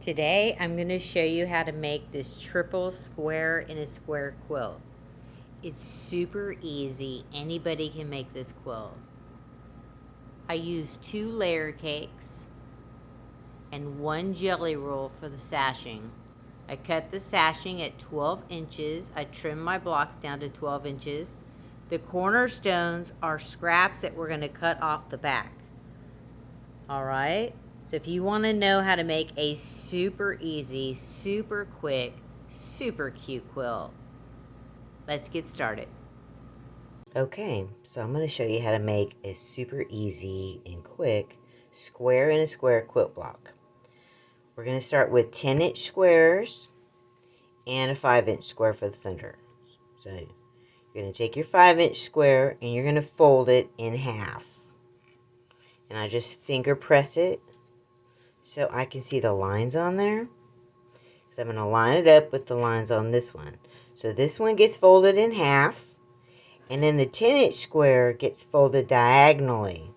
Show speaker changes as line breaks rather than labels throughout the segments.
Today I'm going to show you how to make this triple square in a square quilt. It's super easy. Anybody can make this quilt. I used 2 layer cakes and 1 jelly roll for the sashing. I cut the sashing at 12 inches. I trimmed my blocks down to 12 inches. The cornerstones are scraps that we're going to cut off the back. All right? So if you want to know how to make a super easy, super quick, super cute quilt, let's get started.
Okay, so I'm going to show you how to make a super easy and quick square in a square quilt block. We're going to start with 10-inch squares and a 5-inch square for the center. So you're going to take your 5-inch square and you're going to fold it in half. And I just finger press it so I can see the lines on there. So I'm going to line it up with the lines on this one. So this one gets folded in half. And then the 10-inch square gets folded diagonally.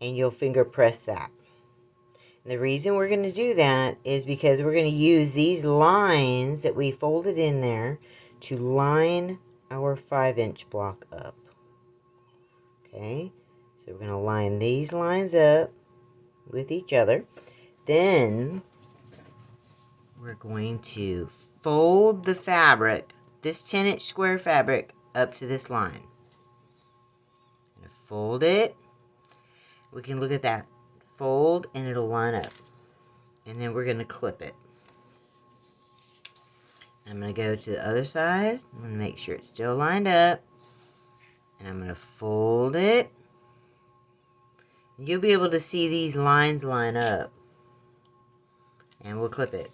And you'll finger press that. And the reason we're going to do that is because we're going to use these lines that we folded in there to line our 5-inch block up. Okay, so we're going to line these lines up with each other. Then we're going to fold the fabric, this 10-inch square fabric, up to this line. Fold it. We can look at that. Fold and it'll line up. And then we're going to clip it. I'm going to go to the other side. I'm going to make sure it's still lined up. And I'm going to fold it. You'll be able to see these lines line up. And we'll clip it.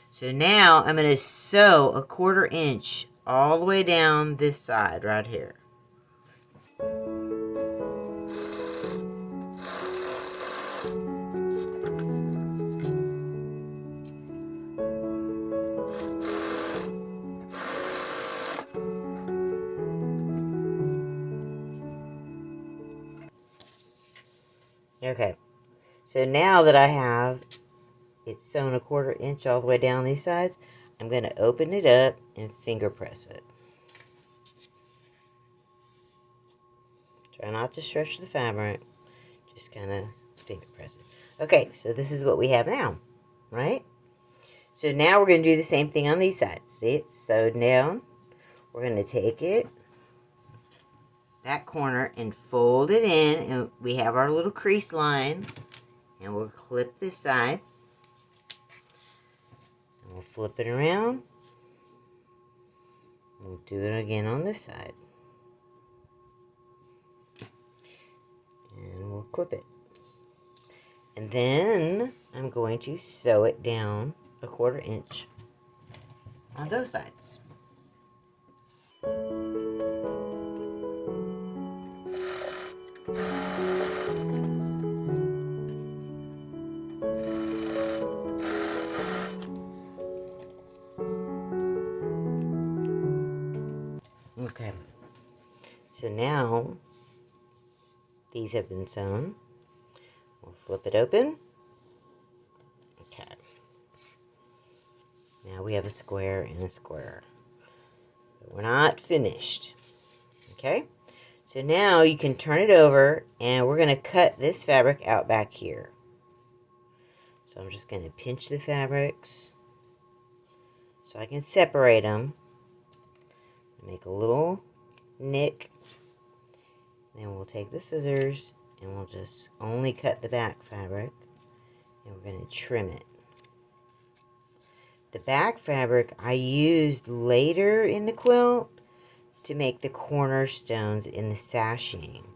So now I'm going to sew a 1/4 inch all the way down this side right here. Okay, so now that I have it sewn a 1/4 inch all the way down these sides, I'm going to open it up and finger press it. Try not to stretch the fabric, just kind of finger press it. Okay, so this is what we have now, right? So now we're going to do the same thing on these sides. See, it's sewed down. We're going to take it, that corner, and fold it in, and we have our little crease line, and we'll clip this side, and we'll flip it around. We'll do it again on this side, and we'll clip it. And then I'm going to sew it down a 1/4 inch on those sides. Okay, so now these have been sewn. We'll flip it open. Okay, now we have a square and a square. But we're not finished. Okay, so now you can turn it over and we're going to cut this fabric out back here. So I'm just going to pinch the fabrics so I can separate them. Make a little nick. Then we'll take the scissors and we'll just only cut the back fabric. And we're going to trim it. The back fabric I used later in the quilt to make the cornerstones in the sashing.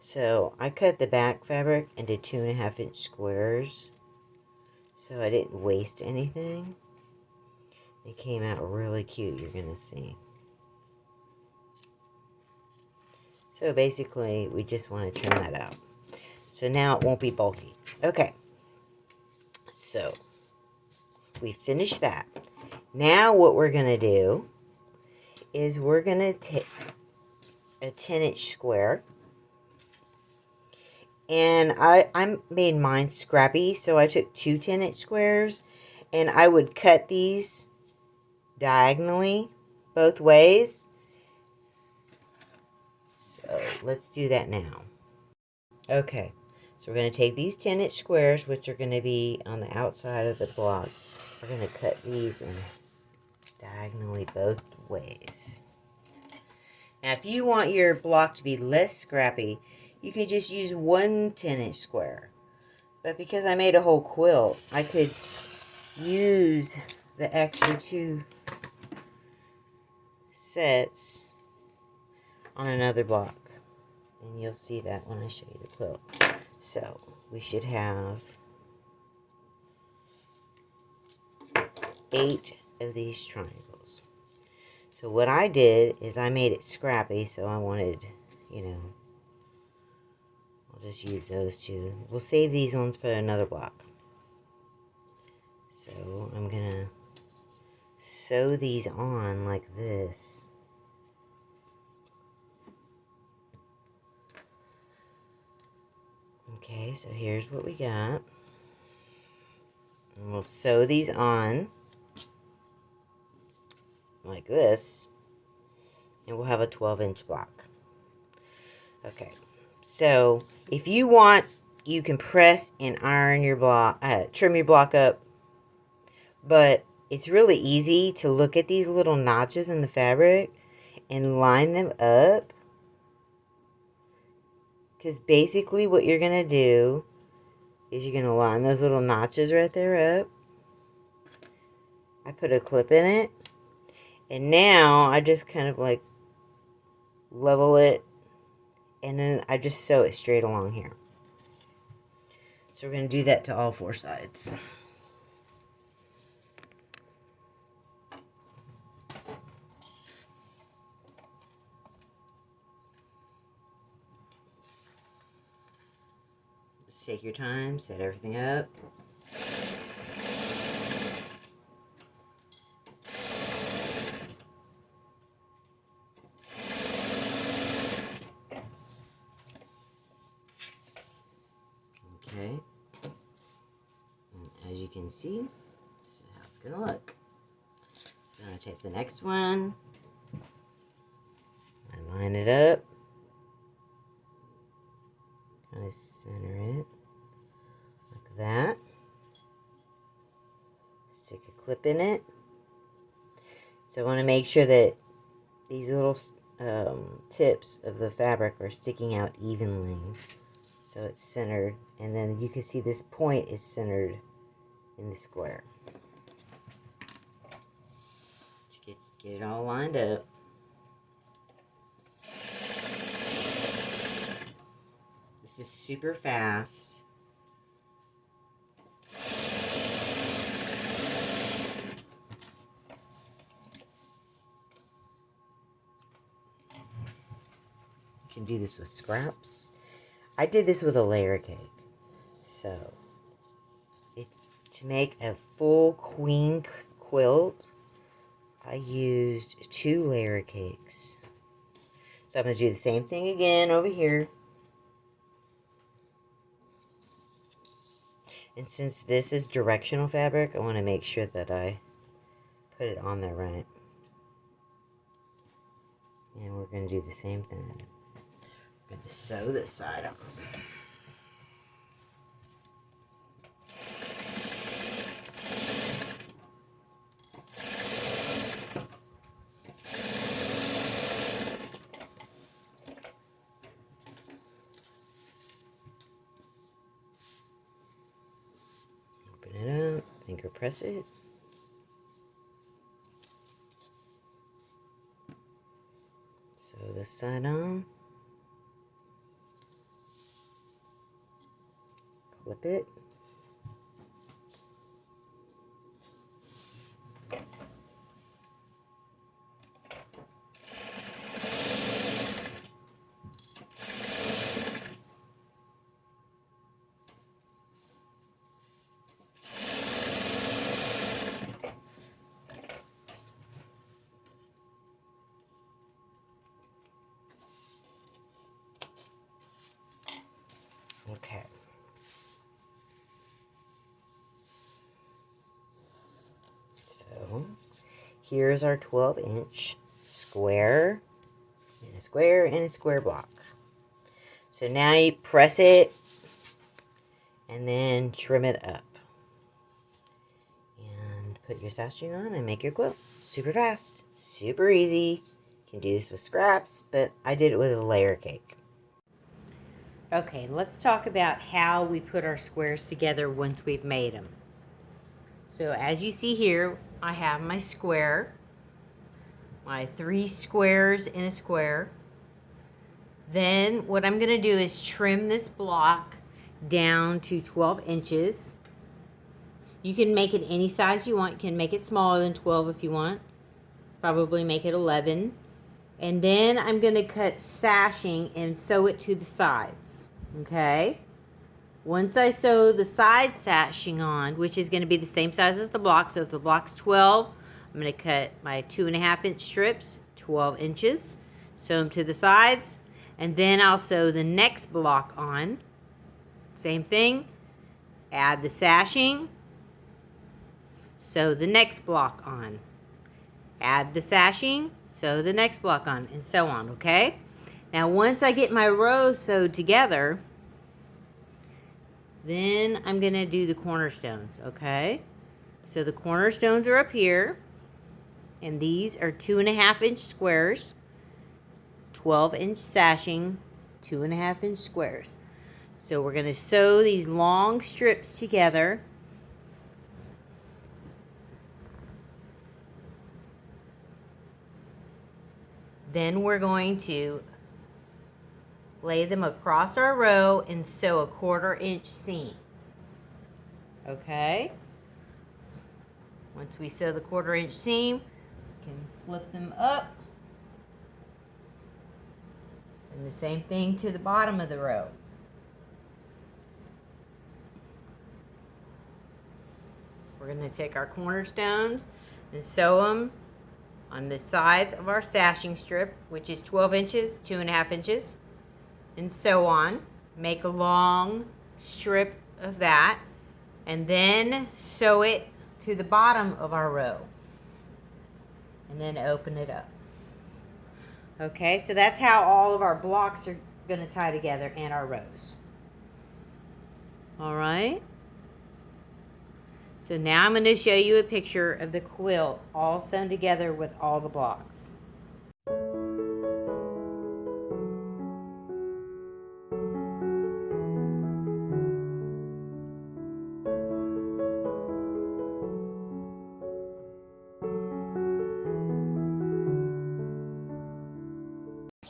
So I cut the back fabric into 2.5 inch squares. So I didn't waste anything. It came out really cute, you're going to see. So basically, we just want to trim that out. So now it won't be bulky. Okay. So, we finished that. Now what we're going to do is we're going to take a 10-inch square. And I made mine scrappy, so I took 2 10-inch squares, and I would cut these diagonally both ways. So let's do that now. Okay, so we're going to take these 10-inch squares, which are going to be on the outside of the block. We're going to cut these in diagonally both ways. Now, if you want your block to be less scrappy, you can just use 1 10-inch square. But because I made a whole quilt, I could use the extra 2 sets on another block. And you'll see that when I show you the quilt. So, we should have 8 of these triangles. So what I did is I made it scrappy, so I wanted, I'll just use those 2. We'll save these ones for another block. So I'm going to sew these on like this. Okay, so here's what we got. And we'll sew these on like this, and we'll have a 12-inch block. Okay, so if you want, you can press and iron your block, trim your block up, but it's really easy to look at these little notches in the fabric and line them up, because basically what you're going to do is you're going to line those little notches right there up. I put a clip in it, and now I just kind of like level it, and then I just sew it straight along here. So we're going to do that to all 4 sides. Just take your time, set everything up. Okay. And as you can see, this is how it's going to look. I'm going to take the next one. I line it up. Kind of center it like that. Stick a clip in it. So I want to make sure that these little tips of the fabric are sticking out evenly. So it's centered. And then you can see this point is centered in the square. Get it all lined up. This is super fast. You can do this with scraps. I did this with a layer cake. So, to make a full queen quilt, I used 2 layer cakes. So I'm going to do the same thing again over here. And since this is directional fabric, I want to make sure that I put it on there right. And we're going to do the same thing. We're going to sew this side on. Open it up, finger press it. Sew this side on. Clip it. Here's our 12-inch square, and a square, and a square block. So now you press it and then trim it up. And put your sashing on and make your quilt. Super fast, super easy. You can do this with scraps, but I did it with a layer cake.
Okay, let's talk about how we put our squares together once we've made them. So as you see here, I have my square, my 3 squares in a square. Then what I'm going to do is trim this block down to 12 inches. You can make it any size you want. You can make it smaller than 12 if you want. Probably make it 11. And then I'm going to cut sashing and sew it to the sides. Okay? Once I sew the side sashing on, which is going to be the same size as the block, so if the block's 12, I'm going to cut my 2.5-inch strips, 12 inches, sew them to the sides, and then I'll sew the next block on. Same thing. Add the sashing, sew the next block on. Add the sashing, sew the next block on, and so on, okay? Now once I get my rows sewed together, then I'm going to do the cornerstones, okay? So the cornerstones are up here, and these are 2.5-inch squares, 12-inch sashing, 2.5-inch squares. So we're going to sew these long strips together. Then we're going to lay them across our row and sew a 1/4-inch seam. Okay? Once we sew the 1/4-inch seam, we can flip them up. And the same thing to the bottom of the row. We're going to take our cornerstones and sew them on the sides of our sashing strip, which is 12 inches, 2.5 inches, and so on. Make a long strip of that, and then sew it to the bottom of our row, and then open it up. Okay, so that's how all of our blocks are going to tie together and our rows. All right. So now I'm going to show you a picture of the quilt all sewn together with all the blocks.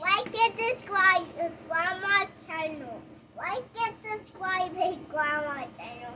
Like and subscribe to Grandma's channel. Like and subscribe to Grandma's channel.